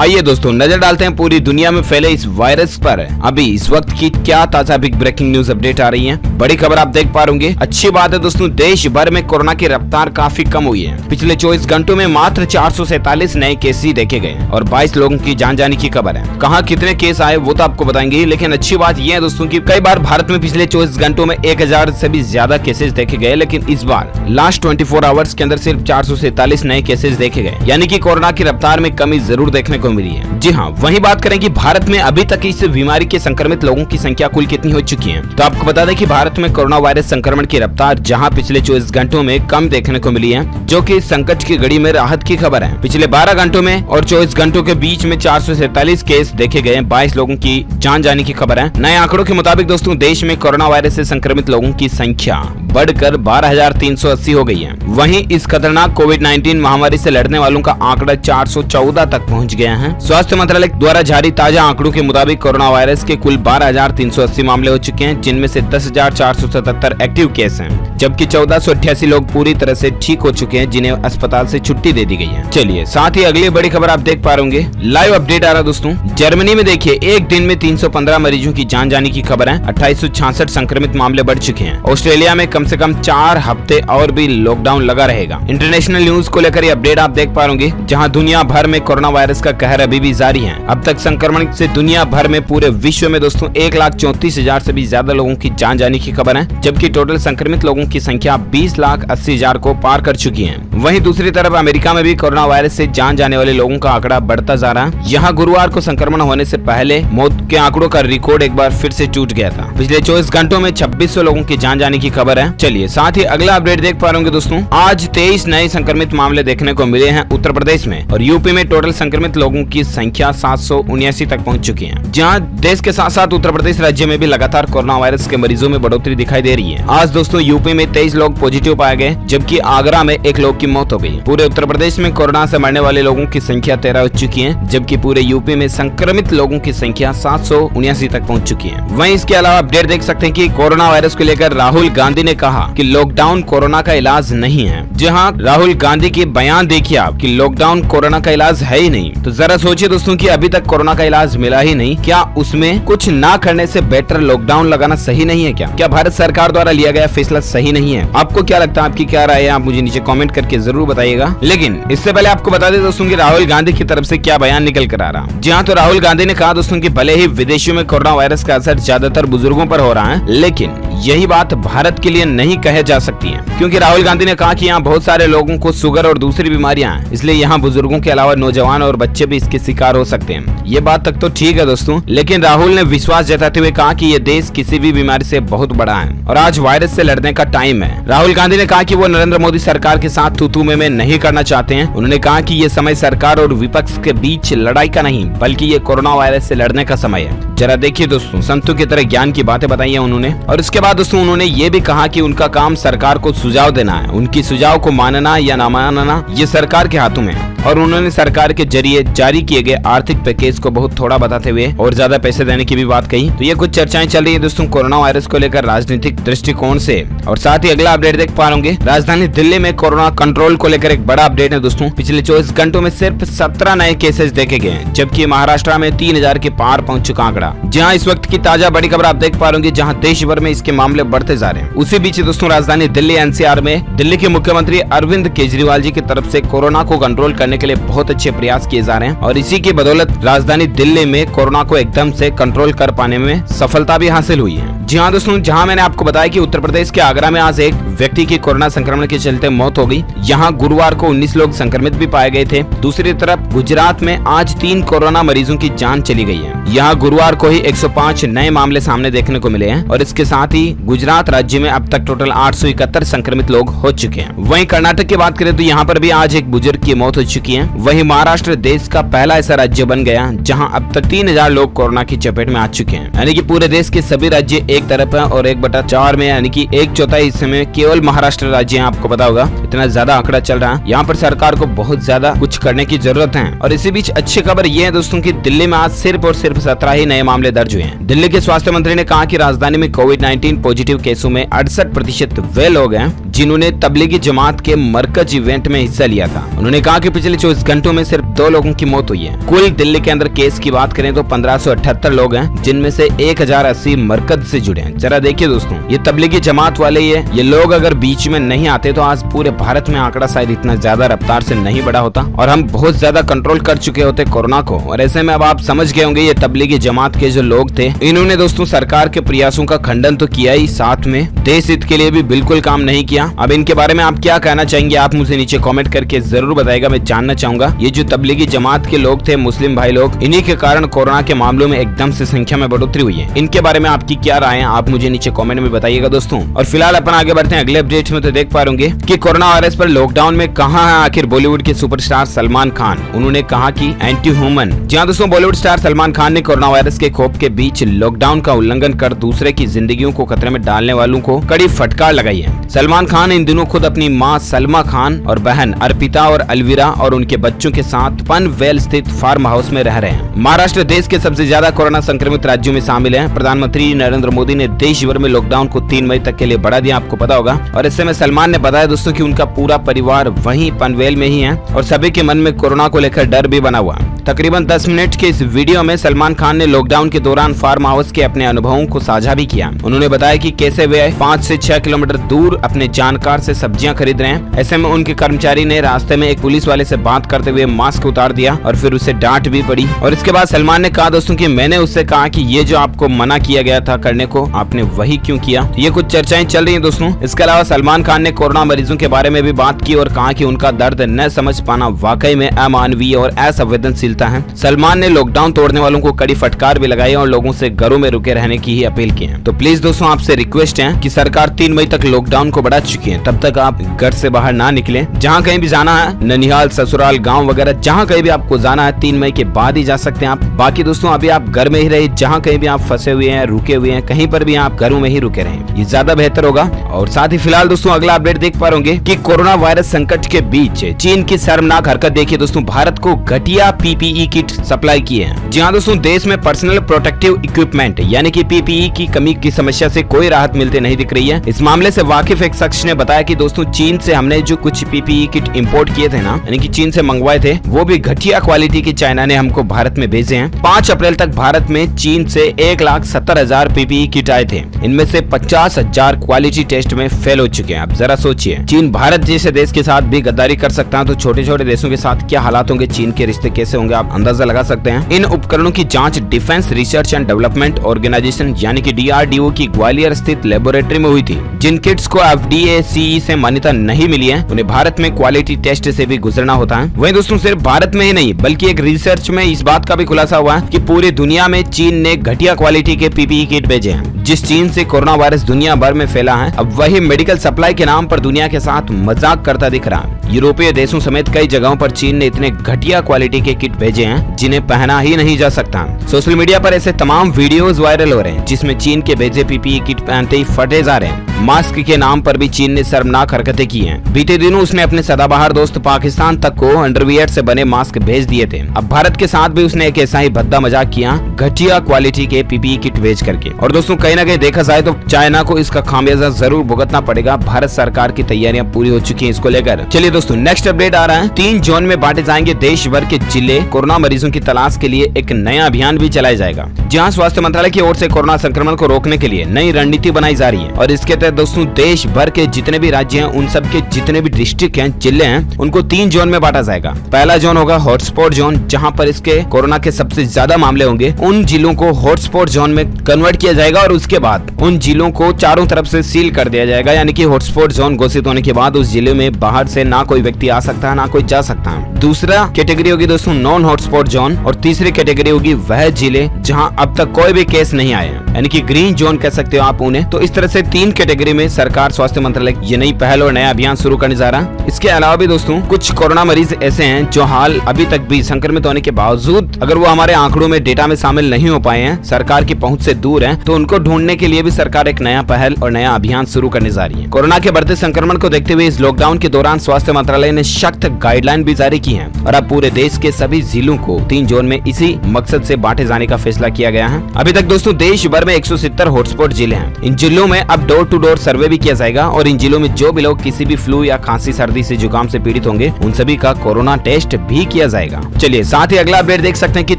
आइए दोस्तों नजर डालते हैं पूरी दुनिया में फैले इस वायरस पर अभी इस वक्त की क्या ताजा बिग ब्रेकिंग न्यूज अपडेट आ रही है। बड़ी खबर आप देख पा रहे। अच्छी बात है दोस्तों, देश भर में कोरोना की रफ्तार काफी कम हुई है। पिछले 24 घंटों में मात्र 447 नए केस ही देखे गए और 22 लोगों की जान जाने की खबर है। कहाँ कितने केस आए वो तो आपको बताएंगे, लेकिन अच्छी बात यह है दोस्तों की कई बार भारत में पिछले 24 घंटों में 1000 से भी ज्यादा केसेस देखे गए, लेकिन इस बार लास्ट 24 आवर्स के अंदर सिर्फ 447 नए केसेस देखे गए, यानी कि कोरोना की रफ्तार में कमी जरूर देखने को मिली है। जी हाँ, वहीं बात करें कि भारत में अभी तक इस बीमारी के संक्रमित लोगों की संख्या कुल कितनी हो चुकी है, तो आपको बता दें कि भारत में कोरोना वायरस संक्रमण की रफ्तार जहां पिछले 24 घंटों में कम देखने को मिली है, जो कि संकट की घड़ी में राहत की खबर है। पिछले 12 घंटों में और 24 घंटों के बीच में 447 केस देखे गए, 22 लोगों की जान जाने की खबर है। नए आंकड़ों के मुताबिक दोस्तों देश में कोरोना वायरस से संक्रमित लोगों की संख्या बढ़कर 12,380 हो गई है। वहीं इस खतरनाक कोविड-19 महामारी से लड़ने वालों का आंकड़ा 414 तक पहुंच गया है। स्वास्थ्य मंत्रालय द्वारा जारी ताजा आंकड़ों के मुताबिक कोरोना वायरस के कुल 12,380 मामले हो चुके हैं, जिनमें से 10,477 एक्टिव केस हैं, जबकि 1,488 लोग पूरी तरह से ठीक हो चुके हैं, जिन्हें अस्पताल से छुट्टी दे दी गई है। चलिए साथ ही अगली बड़ी खबर आप देख पा रहे होंगे, लाइव अपडेट आ रहा दोस्तों। जर्मनी में देखिए एक दिन में 315 मरीजों की जान जाने की खबर है। 2866 संक्रमित मामले बढ़ चुके हैं। ऑस्ट्रेलिया में कम से कम 4 हफ्ते और भी लॉकडाउन लगा रहेगा। इंटरनेशनल न्यूज को लेकर ये अपडेट आप देख पा रहे होंगे, जहां दुनिया भर में कोरोना वायरस का कहर अभी भी जारी है। अब तक संक्रमण से दुनिया भर में पूरे विश्व में दोस्तों 1,34,000 से भी ज्यादा लोगों की जान जाने की खबर है, जबकि टोटल संक्रमित लोगों की संख्या 20,80,000 को पार कर चुकी है। वहीं दूसरी तरफ अमेरिका में भी कोरोना वायरस से जान जाने वाले लोगों का आंकड़ा बढ़ता जा रहा है। यहाँ गुरुवार को संक्रमण होने से पहले मौत के आंकड़ों का रिकॉर्ड एक बार फिर से टूट गया था। पिछले 24 घंटों में 2600 लोगों की जान जाने की खबर है। चलिए साथ ही अगला अपडेट देख पा रहे होंगे दोस्तों। आज 23 नए संक्रमित मामले देखने को मिले हैं उत्तर प्रदेश में, और यूपी में टोटल संक्रमित लोगों की संख्या 779 तक पहुंच चुकी है। जहां देश के साथ साथ उत्तर प्रदेश राज्य में भी लगातार कोरोना वायरस के मरीजों में बढ़ोतरी दिखाई दे रही है। आज दोस्तों यूपी में 23 लोग पॉजिटिव पाए गए, जबकि आगरा में 1 लोग की मौत हो गई। पूरे उत्तर प्रदेश में कोरोना से मरने वाले लोगों की संख्या 13 हो चुकी है, जबकि पूरे यूपी में संक्रमित लोगों की संख्या 779 तक पहुंच चुकी है। वहीं इसके अलावा अपडेट देख सकते हैं कि कोरोना वायरस को लेकर राहुल गांधी ने कहा कि लॉकडाउन कोरोना का इलाज नहीं है। जी हाँ, राहुल गांधी के बयान देखिए आप कि लॉकडाउन कोरोना का इलाज है ही नहीं। तो जरा सोचिए दोस्तों कि अभी तक कोरोना का इलाज मिला ही नहीं, क्या उसमें कुछ ना करने से बेटर लॉकडाउन लगाना सही नहीं है? क्या भारत सरकार द्वारा लिया गया फैसला सही नहीं है? आपको क्या लगता है, आपकी क्या राय है? आप मुझे नीचे कमेंट करके जरूर बताइएगा। लेकिन इससे पहले आपको बता दें दोस्तों कि राहुल गांधी की तरफ से क्या बयान निकल कर आ रहा। जी हाँ, तो राहुल गांधी ने कहा दोस्तों कि भले ही विदेशों में कोरोना वायरस का असर ज्यादातर बुजुर्गों पर हो रहा है, लेकिन यही बात भारत के लिए नहीं कहे जा सकती है, क्योंकि राहुल गांधी ने कहा कि यहाँ बहुत सारे लोगों को शुगर और दूसरी बीमारियां हैं, इसलिए यहाँ बुजुर्गों के अलावा नौजवान और बच्चे भी इसके शिकार हो सकते हैं। ये बात तक तो ठीक है दोस्तों, लेकिन राहुल ने विश्वास जताते हुए कहा कि ये देश किसी भी बीमारी से बहुत बड़ा है और आज वायरस से लड़ने का टाइम है। राहुल गांधी ने कहा कि वो नरेंद्र मोदी सरकार के साथ तू-तू में नहीं करना चाहते हैं। उन्होंने कहा कि ये समय सरकार और विपक्ष के बीच लड़ाई का नहीं, बल्कि ये कोरोना वायरस से लड़ने का समय है। जरा देखिए दोस्तों, संतों की तरह ज्ञान की बातें बताई है उन्होंने। और इसके बाद दोस्तों उन्होंने ये भी कहा कि उनका काम सरकार को सुझाव देना है, उनकी सुझाव को मानना या न मानना ये सरकार के हाथों में है। और उन्होंने सरकार के जरिए जारी किए गए आर्थिक पैकेज को बहुत थोड़ा बताते हुए और ज्यादा पैसे देने की भी बात कही। तो ये कुछ चर्चाएं चल रही है दोस्तों कोरोना वायरस को लेकर राजनीतिक दृष्टिकोण से। और साथ ही अगला अपडेट देख पा रहे होंगे, राजधानी दिल्ली में कोरोना कंट्रोल को लेकर एक बड़ा अपडेट है दोस्तों। पिछले 24 घंटों में सिर्फ 17 नए केसेस देखे गए, जबकि महाराष्ट्र में 3000 के पार पहुंच चुका आंकड़ा। जहां इस वक्त की ताजा बड़ी खबर आप देख पा रहे होंगे, जहां देश भर में इसके मामले बढ़ते जा रहे हैं। उसी बीच दोस्तों राजधानी दिल्ली एनसीआर में दिल्ली के मुख्यमंत्री अरविंद केजरीवाल जी की तरफ से कोरोना को कंट्रोल करने के लिए बहुत अच्छे प्रयास किए जा रहे हैं, और इसी की बदौलत राजधानी दिल्ली में कोरोना को एकदम से कंट्रोल कर पाने में सफलता भी हासिल हुई है। जी हाँ दोस्तों, जहां मैंने आपको बताया कि उत्तर प्रदेश के आगरा में आज एक व्यक्ति की कोरोना संक्रमण के चलते मौत हो गई। यहाँ गुरुवार को 19 लोग संक्रमित भी पाए गए थे। दूसरी तरफ गुजरात में आज 3 कोरोना मरीजों की जान चली गई है। यहाँ गुरुवार को ही 105 नए मामले सामने देखने को मिले हैं, और इसके साथ ही गुजरात राज्य में अब तक टोटल 871 संक्रमित लोग हो चुके हैं। वहीं कर्नाटक की बात करें तो यहाँ पर भी आज एक बुजुर्ग की मौत हो चुकी है। वहीं महाराष्ट्र देश का पहला ऐसा राज्य बन गया जहां अब तक 3000 लोग कोरोना की चपेट में आ चुके हैं, यानी कि पूरे देश के सभी राज्य एक तरफ है और 1/4 में यानी कि 1/4 हिस्से में केवल महाराष्ट्र राज्य है। आपको पता होगा इतना ज्यादा आंकड़ा चल रहा है। यहाँ पर सरकार को बहुत ज्यादा कुछ करने की जरूरत है। और इसी बीच अच्छी खबर ये है दोस्तों कि दिल्ली में आज सिर्फ और सिर्फ 17 ही नए मामले दर्ज हुए हैं। दिल्ली के स्वास्थ्य मंत्री ने कहा कि राजधानी में कोविड-19 पॉजिटिव केसों में 68% वे लोग हैं जिन्होंने तबलीगी जमात के मरकज इवेंट में हिस्सा लिया था। उन्होंने कहा कि पिछले 24 घंटों में सिर्फ 2 लोगों की मौत हुई है। कुल दिल्ली के अंदर केस की बात करें तो 1578 लोग हैं, जिनमें से 1080 मरकज से जुड़े हैं। जरा देखिए दोस्तों, ये तबलीगी जमात वाले ये लोग अगर बीच में नहीं आते तो आज पूरे भारत में आंकड़ा शायद इतना ज्यादा रफ्तार से नहीं बढ़ा होता और हम बहुत ज्यादा कंट्रोल कर चुके होते कोरोना को। और ऐसे में अब आप समझ गए होंगे ये तबलीगी जमात के जो लोग थे, इन्होंने दोस्तों सरकार के प्रयासों का खंडन तो किया ही, साथ में देश हित के लिए भी बिल्कुल काम नहीं किया। अब इनके बारे में आप क्या कहना चाहेंगे, आप मुझे नीचे कमेंट करके जरूर बताइएगा। मैं जानना चाहूंगा ये जो तबलीगी जमात के लोग थे, मुस्लिम भाई लोग, इन्हीं के कारण कोरोना के मामलों में एकदम से संख्या में बढ़ोतरी हुई है। इनके बारे में आपकी क्या राय है, आप मुझे नीचे कमेंट में बताइएगा दोस्तों। और फिलहाल अपन आगे बढ़ते हैं अगले अपडेट में। तो देख पा रहे कि कोरोना वायरस पर लॉकडाउन में कहां है आखिर बॉलीवुड के सुपरस्टार सलमान खान। उन्होंने कहा कि एंटी ह्यूमन। जी हां दोस्तों, बॉलीवुड स्टार सलमान खान ने कोरोना वायरस के खौफ के बीच लॉकडाउन का उल्लंघन कर दूसरे की जिंदगियों को खतरे में डालने वालों को कड़ी फटकार लगाई है। सलमान खान इन दिनों खुद अपनी मां सलमा खान और बहन अर्पिता और अलविरा और उनके बच्चों के साथ पनवेल स्थित फार्म हाउस में रह रहे हैं। महाराष्ट्र देश के सबसे ज्यादा कोरोना संक्रमित राज्यों में शामिल है। प्रधानमंत्री नरेंद्र मोदी ने देश भर में लॉकडाउन को 3 मई तक के लिए बढ़ा दिया, आपको पता होगा। और इससे में सलमान ने बताया दोस्तों कि उनका पूरा परिवार वहीं पनवेल में ही है और सभी के मन में कोरोना को लेकर डर भी बना हुआ। तकरीबन 10 मिनट के इस वीडियो में सलमान खान ने लॉकडाउन के दौरान फार्म हाउस के अपने अनुभवों को साझा भी किया। उन्होंने बताया कि कैसे वे 5 से 6 किलोमीटर दूर अपने जानकार से सब्जियां खरीद रहे हैं। ऐसे में उनके कर्मचारी ने रास्ते में एक पुलिस वाले से बात करते हुए मास्क उतार दिया और फिर उसे डांट भी पड़ी। और इसके बाद सलमान ने कहा दोस्तों कि मैंने उससे कहा कि ये जो आपको मना किया गया था करने को, आपने वही क्यों किया। ये कुछ चर्चाएं चल रही है दोस्तों। इसके अलावा सलमान खान ने कोरोना मरीजों के बारे में भी बात की और कहा कि उनका दर्द न समझ पाना वाकई में अमानवीय और असंवेदनशीलता है। सलमान ने लॉकडाउन तोड़ने वालों को कड़ी फटकार भी लगाई और लोगों से घरों में रुके रहने की ही अपील की है। तो प्लीज दोस्तों आपसे रिक्वेस्ट है कि सरकार 3 मई तक लॉकडाउन को बढ़ा चुकी है, तब तक आप घर से बाहर ना निकले। जहाँ कहीं भी जाना है, ननिहाल, ससुराल, गाँव वगैरह, जहाँ कहीं भी आपको जाना है 3 मई के बाद ही जा सकते हैं आप। बाकी दोस्तों अभी आप घर में ही रहे, जहाँ कहीं भी आप फंसे हुए हैं, रुके हुए हैं, कहीं पर भी आप घरों में ही रुके रहें, ये ज्यादा बेहतर होगा। और साथ ही फिलहाल दोस्तों अगला अपडेट देख पा रहे कि कोरोना वायरस संकट के बीच चीन की शर्मनाक हरकत देखिए दोस्तों, भारत को घटिया पीपीई किट सप्लाई की है। जी हाँ दोस्तों, देश में पर्सनल प्रोटेक्टिव इक्विपमेंट यानी कि पीपीई की कमी की समस्या से कोई राहत मिलते नहीं दिख रही है। इस मामले से वाकिफ एक शख्स ने बताया कि दोस्तों चीन से हमने जो कुछ पीपीई किट इंपोर्ट किए थे ना, यानी कि चीन से मंगवाए थे, वो भी घटिया क्वालिटी की चाइना ने हमको भारत में भेजे हैं। 5 अप्रैल तक भारत में चीन से 1,70,000 पीपीई किट आए थे। इनमें से 50,000 क्वालिटी टेस्ट में फेल हो चुके हैं। अब जरा सोचिए, चीन भारत जैसे देश के साथ भी गद्दारी कर सकता है तो छोटे छोटे देशों के साथ क्या हालात होंगे, चीन के रिश्ते कैसे होंगे, आप अंदाजा लगा सकते हैं। इन उपकरणों की जांच defence research and development organisation यानी कि DRDO की ग्वालियर स्थित लेबोरेटरी में हुई थी। जिन किट्स को FDA CE से मान्यता नहीं मिली है, उन्हें भारत में क्वालिटी टेस्ट से भी गुजरना होता है। वहीं दोस्तों सिर्फ भारत में ही नहीं बल्कि एक रिसर्च में इस बात का भी खुलासा हुआ है कि पूरी दुनिया में चीन ने घटिया क्वालिटी के पीपीई किट भेजे हैं। जिस चीन से कोरोना वायरस दुनिया भर में फैला है, अब वही मेडिकल सप्लाई के नाम पर दुनिया के साथ मजाक करता दिख रहा है। यूरोपीय देशों समेत कई जगहों पर चीन ने इतने घटिया क्वालिटी के किट भेजे हैं जिन्हें पहना ही नहीं जा सकता। सोशल मीडिया पर ऐसे तमाम वीडियोस वायरल हो रहे हैं जिसमें चीन के भेजे पीपीई किट पहनते ही फटे जा रहे हैं। मास्क के नाम पर भी चीन ने शर्मनाक हरकतें की हैं। बीते दिनों उसने अपने सदाबहार दोस्त पाकिस्तान तक को अंडरवियर से बने मास्क भेज दिए थे। अब भारत के साथ भी उसने एक ऐसा ही भद्दा मजाक किया, घटिया क्वालिटी के पीपीई किट भेज करके। और दोस्तों कहीं ना कहीं देखा जाए तो चाइना को इसका खामियाजा जरूर भुगतना पड़ेगा। भारत सरकार की तैयारियां पूरी हो चुकी हैं इसको लेकर। चलिए दोस्तों नेक्स्ट अपडेट आ रहा है। 3 जोन में बांटे जाएंगे देश भर के जिले। कोरोना मरीजों की तलाश के लिए एक नया अभियान भी चलाया जाएगा, जहां स्वास्थ्य मंत्रालय की ओर से कोरोना संक्रमण को रोकने के लिए नई रणनीति बनाई जा रही है। और इसके तहत दोस्तों देश भर के जितने भी राज्य हैं, उन सब के जितने भी डिस्ट्रिक्ट हैं, जिले हैं, उनको 3 जोन में बांटा जाएगा। पहला जोन होगा हॉटस्पॉट जोन, जहां पर इसके कोरोना के सबसे ज्यादा मामले होंगे। उन जिलों को हॉटस्पॉट जोन में कन्वर्ट किया जाएगा और उसके बाद उन जिलों को चारों तरफ से सील कर दिया जाएगा। यानी कि हॉटस्पॉट जोन घोषित होने के बाद उस जिले में बाहर से ना कोई व्यक्ति आ सकता है, ना कोई जा सकता है। दूसरा कैटेगरी होगी दोस्तों नॉन हॉटस्पॉट जोन, और तीसरी कैटेगरी होगी वह जिले जहां अब तक कोई भी केस नहीं आए, यानी कि ग्रीन जोन कह सकते हो आप उन्हें। तो इस तरह से 3 कैटेगरी में सरकार स्वास्थ्य मंत्रालय ये नई पहल और नया अभियान शुरू करने जा रहा है। इसके अलावा भी दोस्तों कुछ कोरोना मरीज ऐसे हैं जो हाल अभी तक भी संक्रमित होने के बावजूद अगर वो हमारे आंकड़ों में डेटा में शामिल नहीं हो पाए हैं, सरकार की पहुंच से दूर हैं, तो उनको ढूंढने के लिए भी सरकार एक नया पहल और नया अभियान शुरू करने जा रही है। कोरोना के बढ़ते संक्रमण को देखते हुए इस लॉकडाउन के दौरान स्वास्थ्य मंत्रालय ने सख्त गाइडलाइन भी जारी की है और अब पूरे देश के सभी जिलों को 3 जोन में इसी मकसद से बांटे जाने का फैसला किया गया है। अभी तक दोस्तों देश भर में 170 हॉटस्पॉट जिले हैं। इन जिलों में अब डोर टू डोर सर्वे भी किया जाएगा और इन जिलों में जो भी लोग किसी भी फ्लू या खांसी सर्दी से जुकाम से पीड़ित होंगे उन सभी का कोरोना टेस्ट भी किया जाएगा। चलिए साथ ही अगला अपडेट देख सकते हैं कि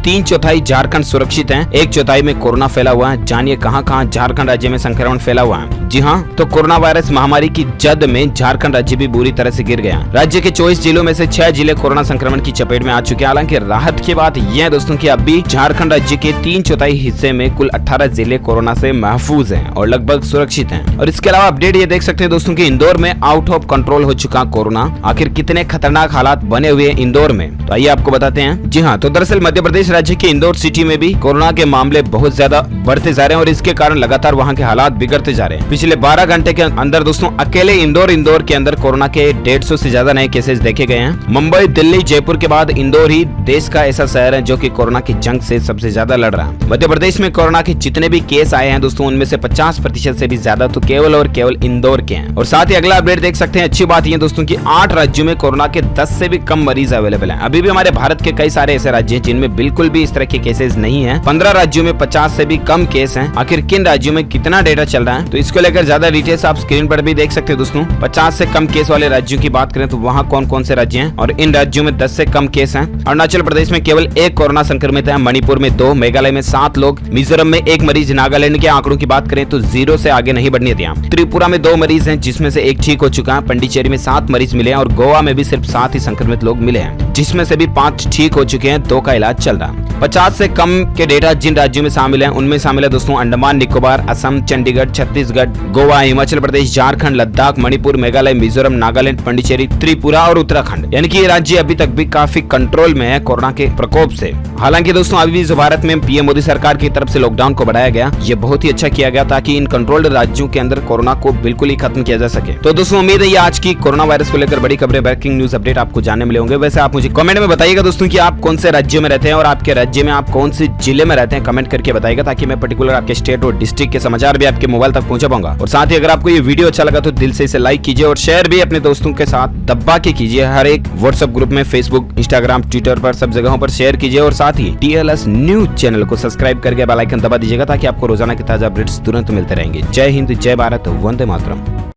3/4 झारखंड सुरक्षित है, 1/4 में कोरोना फैला हुआ है। जानिए कहां-कहां झारखंड राज्य में संक्रमण फैला हुआ है। जी हां, तो कोरोना वायरस महामारी की जद में झारखंड राज्य भी बुरी तरह से गिर गया। राज्य के 24 जिलों में से 6 जिले कोरोना संक्रमण की चपेट में आ चुके हैं। हालांकि राहत की बात यह है दोस्तों कि अब भी झारखंड राज्य के 3/4 हिस्से में कुल 18 जिले कोरोना से महफूज हैं और लगभग सुरक्षित हैं। और इसके अलावा अपडेट ये देख सकते हैं दोस्तों कि इंदौर में आउट ऑफ कंट्रोल हो चुका कोरोना। आखिर कितने खतरनाक हालात बने हुए इंदौर में, तो आइए आपको बताते हैं। जी हाँ, तो दरअसल मध्य प्रदेश राज्य के इंदौर सिटी में भी कोरोना के मामले बहुत ज्यादा बढ़ते जा रहे हैं और इसके कारण लगातार वहाँ के हालात बिगड़ते जा रहे हैं। पिछले 12 घंटे के अंदर दोस्तों अकेले इंदौर के अंदर कोरोना के 150 से ज्यादा नए केसेस देखे गए हैं। मुंबई, दिल्ली, जयपुर के बाद इंदौर ही देश का ऐसा शहर है जो कि कोरोना की जंग से सबसे ज्यादा लड़ रहा है। मध्य प्रदेश में कोरोना के जितने भी केस आए हैं दोस्तों उनमें से 50% से भी ज्यादा तो केवल और केवल इंदौर के हैं। और साथ ही अगला अपडेट देख सकते हैं। अच्छी बात यह दोस्तों की 8 राज्यों में कोरोना के 10 से भी कम मरीज अवेलेबल हैं। अभी भी हमारे भारत के कई सारे ऐसे राज्य हैं जिनमें बिल्कुल भी इस तरह के केसेस नहीं है। 15 राज्यों में 50 से भी कम केस हैं। आखिर किन राज्यों में कितना डेटा चल रहा है, तो इसको लेकर ज्यादा डिटेल्स आप स्क्रीन पर भी देख सकते हैं दोस्तों। 50 से कम केस वाले राज्यों की बात करें तो वहाँ कौन कौन से राज्य हैं और इन राज्यों में 10 से कम केस हैं। अरुणाचल प्रदेश में केवल 1 कोरोना संक्रमित है, मणिपुर में 2, मेघालय में 7 लोग, मिजोरम में 1 मरीज, नागालैंड के आंकड़ों की बात करें तो 0 से आगे नहीं बढ़नी थी। त्रिपुरा में 2 मरीज हैं जिसमें से 1 ठीक हो चुका है, पंडिचेरी में 7 मरीज मिले हैं और गोवा में भी सिर्फ 7 ही संक्रमित लोग मिले हैं जिसमें से भी 5 ठीक हो चुके हैं, 2 का इलाज चल रहा है। 50 से कम के डेटा जिन राज्यों में शामिल हैं उनमें शामिल है दोस्तों अंडमान निकोबार, असम, चंडीगढ़, छत्तीसगढ़, गोवा, हिमाचल प्रदेश, झारखंड, लद्दाख, मणिपुर, मेघालय, मिजोरम, नागालैंड, पंडिचेरी, त्रिपुरा और उत्तराखंड। यानी कि ये राज्य अभी तक भी काफी कंट्रोल में है कोरोना के प्रकोप से। हालांकि दोस्तों अभी भी जो भारत में पीएम मोदी सरकार की तरफ से लॉकडाउन को बढ़ाया गया, ये बहुत ही अच्छा किया गया ताकि इन कंट्रोल्ड राज्यों के अंदर कोरोना को बिल्कुल ही खत्म किया जा सके। तो दोस्तों उम्मीद है ये आज की कोरोना वायरस को लेकर बड़ी खबरें, ब्रेकिंग न्यूज अपडेट आपको जानने मिले होंगे। वैसे आप मुझे कमेंट में बताइएगा दोस्तों कि आप कौन से राज्यों में रहते हैं और आपके राज्य में आप कौन से जिले में रहते हैं, कमेंट करके बताइएगा ताकि मैं पर्टिकुलर आपके स्टेट और डिस्ट्रिक्ट के समाचार भी आपके मोबाइल तक पहुंचा पाऊंगा। और साथ ही अगर आपको ये वीडियो अच्छा लगा तो दिल से इसे लाइक कीजिए और शेयर भी अपने दोस्तों के साथ दबा के कीजिए। हर एक व्हाट्सएप ग्रुप में, फेसबुक, इंस्टाग्राम, ट्विटर पर सब जगहों पर शेयर कीजिए और साथ ही TLS न्यूज चैनल को सब्सक्राइब करके बेल आइकन दबा दीजिएगा ताकि आपको रोजाना के ताजा अपडेट्स तुरंत मिलते रहेंगे। जय हिंद, जय भारत, वंदे मातरम।